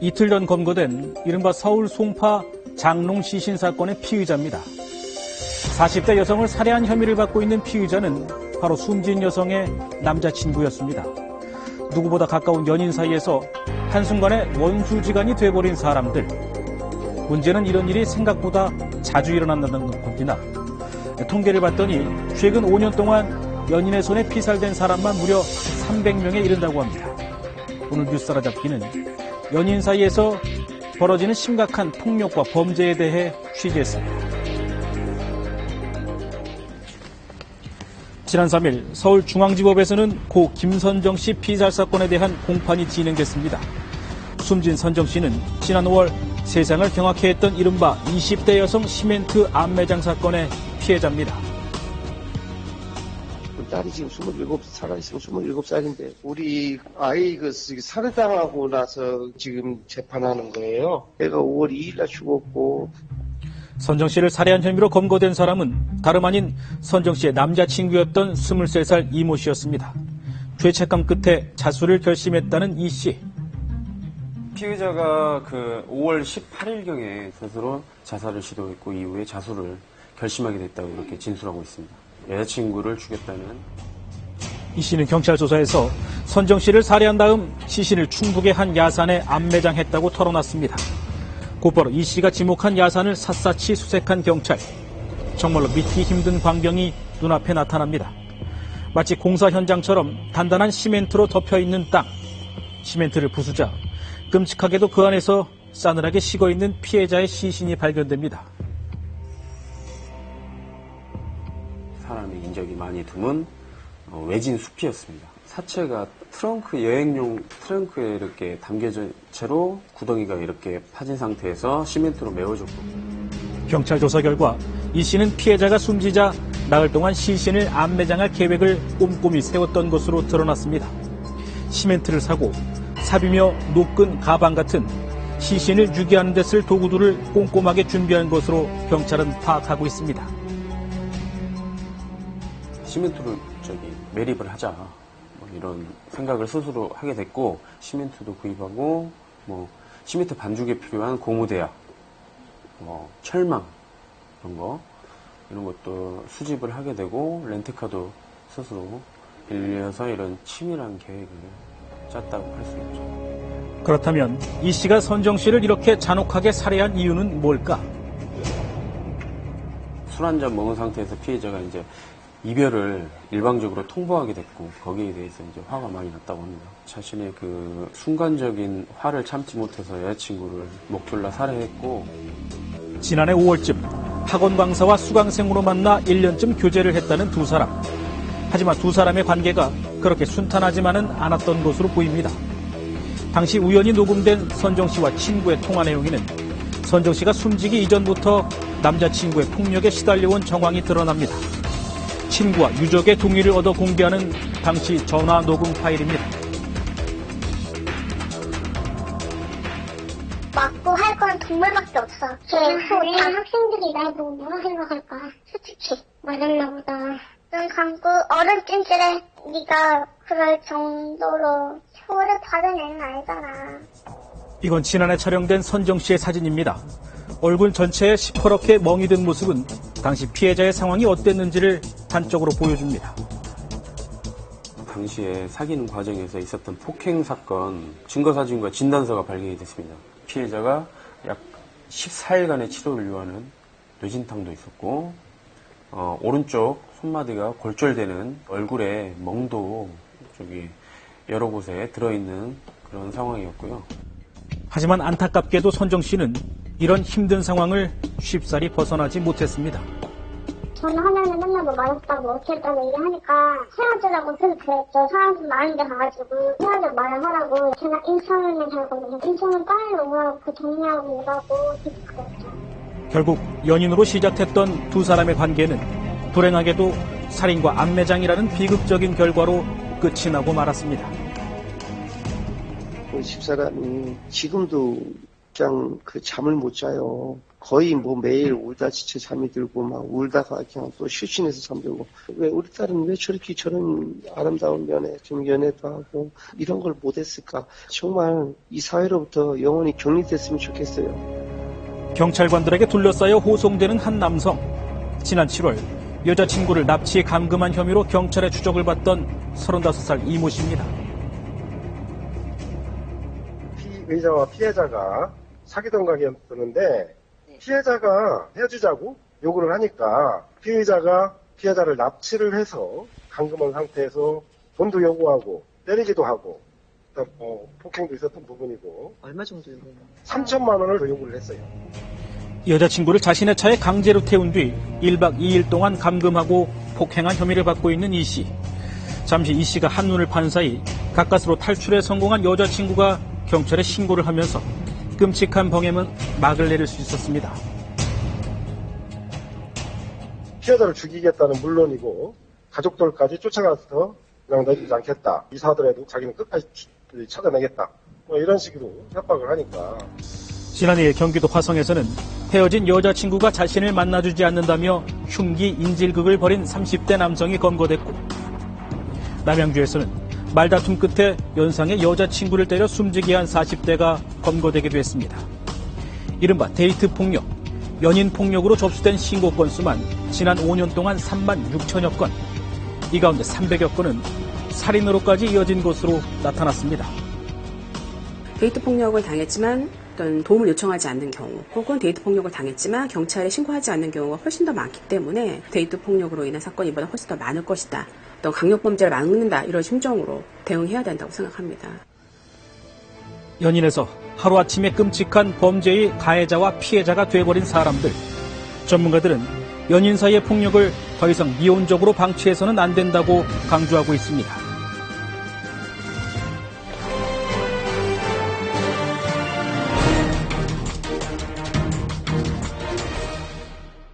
이틀 전 검거된 이른바 서울 송파 장롱 시신 사건의 피의자입니다. 40대 여성을 살해한 혐의를 받고 있는 피의자는 바로 숨진 여성의 남자친구였습니다. 누구보다 가까운 연인 사이에서 한순간에 원수지간이 돼버린 사람들. 문제는 이런 일이 생각보다 자주 일어난다는 겁니다. 통계를 봤더니 최근 5년 동안 연인의 손에 피살된 사람만 무려 300명에 이른다고 합니다. 오늘 뉴스 따라잡기는 연인 사이에서 벌어지는 심각한 폭력과 범죄에 대해 취재했습니다. 지난 3일 서울중앙지법에서는 고 김선정 씨 피살 사건에 대한 공판이 진행됐습니다. 숨진 선정 씨는 지난 5월 세상을 경악해 했던 이른바 20대 여성 시멘트 암매장 사건의 피해자입니다. 딸이 지금 27살인데 우리 아이 살해당하고 나서 지금 재판하는 거예요. 애가 5월 2일 날 죽었고. 선정 씨를 살해한 혐의로 검거된 사람은 다름 아닌 선정 씨의 남자친구였던 23살 이모 씨였습니다. 죄책감 끝에 자수를 결심했다는 이 씨. 피의자가 5월 18일경에 스스로 자살을 시도했고 이후에 자수를 결심하게 됐다고 이렇게 진술하고 있습니다. 여자친구를 죽였다는. 이 씨는 경찰 조사에서 선정 씨를 살해한 다음 시신을 충북의 한 야산에 암매장했다고 털어놨습니다. 곧바로 이 씨가 지목한 야산을 샅샅이 수색한 경찰. 정말로 믿기 힘든 광경이 눈앞에 나타납니다. 마치 공사 현장처럼 단단한 시멘트로 덮여있는 땅. 시멘트를 부수자 끔찍하게도 그 안에서 싸늘하게 식어있는 피해자의 시신이 발견됩니다. 사람의 인적이 많이 드문 외진 숲이었습니다. 사체가 여행용 트렁크에 이렇게 담겨진 채로 구덩이가 이렇게 파진 상태에서 시멘트로 메워졌고. 경찰 조사 결과 이 씨는 피해자가 숨지자 나흘 동안 시신을 암매장할 계획을 꼼꼼히 세웠던 것으로 드러났습니다. 시멘트를 사고 삽이며 노끈 가방 같은 시신을 유기하는 데 쓸 도구들을 꼼꼼하게 준비한 것으로 경찰은 파악하고 있습니다. 시멘트로 매립을 하자 이런 생각을 스스로 하게 됐고 시멘트도 구입하고 시멘트 반죽에 필요한 고무대야, 철망 이런 것도 수집을 하게 되고 렌트카도 스스로 빌려서 이런 치밀한 계획을 짰다고 할 수 있죠. 그렇다면 이 씨가 선정 씨를 이렇게 잔혹하게 살해한 이유는 뭘까? 술 한 잔 먹은 상태에서 피해자가 이제 이별을 일방적으로 통보하게 됐고 거기에 대해서 이제 화가 많이 났다고 합니다. 자신의 순간적인 화를 참지 못해서 여자친구를 목졸라 살해했고. 지난해 5월쯤 학원 강사와 수강생으로 만나 1년쯤 교제를 했다는 두 사람. 하지만 두 사람의 관계가 그렇게 순탄하지만은 않았던 것으로 보입니다. 당시 우연히 녹음된 선정 씨와 친구의 통화 내용에는 선정 씨가 숨지기 이전부터 남자친구의 폭력에 시달려온 정황이 드러납니다. 친구와 유족의 동의를 얻어 공개하는 당시 전화 녹음 파일입니다. 맞고 할 건 동물밖에 없어. 다른 학생들이 날 보고 뭐라 생각할까? 솔직히 맞았나 보다. 눈 감고 어른 찜질에 네가 그럴 정도로 처벌을 받은 애는 아니잖아. 이건 지난해 촬영된 선정 씨의 사진입니다. 얼굴 전체에 시퍼렇게 멍이 든 모습은 당시 피해자의 상황이 어땠는지를 단적으로 보여줍니다. 당시에 사귀는 과정에서 있었던 폭행 사건 증거사진과 진단서가 발견이 됐습니다. 피해자가 약 14일간의 치료를 요하는 뇌진탕도 있었고 오른쪽 손마디가 골절되는 얼굴에 멍도 여러 곳에 들어있는 그런 상황이었고요. 하지만 안타깝게도 선정 씨는 이런 힘든 상황을 쉽사리 벗어나지 못했습니다. 전화하면은 맨날 맞았다고 어떻게 했다고 얘기하니까 헤어지라고 계속 그랬죠. 사람들 많은 데 가가지고 헤어져 말을 하라고. 제가 인천에 살거든요. 인천은 빨리 오라고 정리하고 오라고 계속 그랬죠. 결국 연인으로 시작했던 두 사람의 관계는 불행하게도 살인과 암매장이라는 비극적인 결과로 끝이 나고 말았습니다. 그 집사람이 지금도 곧장 그 잠을 못 자요. 거의 뭐 매일 울다 지쳐 잠이 들고 막 울다가 그냥 또 실신해서 잠들고. 왜 우리 딸은 왜 저렇게 저런 아름다운 면에 좀 연애도 하고 이런 걸 못했을까. 정말 이 사회로부터 영원히 격리됐으면 좋겠어요. 경찰관들에게 둘러싸여 호송되는 한 남성. 지난 7월 여자친구를 납치에 감금한 혐의로 경찰의 추적을 받던 35살 이모 씨입니다. 피의자와 피해자가 사귀던 관계였는데 피해자가 헤어지자고 요구를 하니까 피의자가 피해자를 납치를 해서 감금한 상태에서 돈도 요구하고 때리기도 하고 폭행도 있었던 부분이고 얼마 정도 요구해요? 3천만 원을 더 요구를 했어요. 여자친구를 자신의 차에 강제로 태운 뒤 1박 2일 동안 감금하고 폭행한 혐의를 받고 있는 이 씨. 잠시 이 씨가 한눈을 판 사이 가까스로 탈출에 성공한 여자친구가 경찰에 신고를 하면서 끔찍한 범행은 막을 내릴 수 있었습니다. 피해자를 죽이겠다는 물론이고 가족들까지 쫓아가서 그냥 내주지 않겠다. 이사하더라도 자기는 끝까지 찾아내겠다. 뭐 이런 식으로 협박을 하니까. 지난 2일 경기도 화성에서는 헤어진 여자친구가 자신을 만나주지 않는다며 흉기 인질극을 벌인 30대 남성이 검거됐고, 남양주에서는 말다툼 끝에 연상의 여자친구를 때려 숨지게 한 40대가 검거되기도 했습니다. 이른바 데이트 폭력, 연인 폭력으로 접수된 신고 건수만 지난 5년 동안 3만 6천여 건, 이 가운데 300여 건은 살인으로까지 이어진 것으로 나타났습니다. 데이트 폭력을 당했지만 어떤 도움을 요청하지 않는 경우, 혹은 데이트 폭력을 당했지만 경찰에 신고하지 않는 경우가 훨씬 더 많기 때문에 데이트 폭력으로 인한 사건이 이보다 훨씬 더 많을 것이다. 어떤 강력범죄를 막는다, 이런 심정으로 대응해야 된다고 생각합니다. 연인에서 하루아침에 끔찍한 범죄의 가해자와 피해자가 돼버린 사람들. 전문가들은 연인 사이의 폭력을 더 이상 미온적으로 방치해서는 안 된다고 강조하고 있습니다.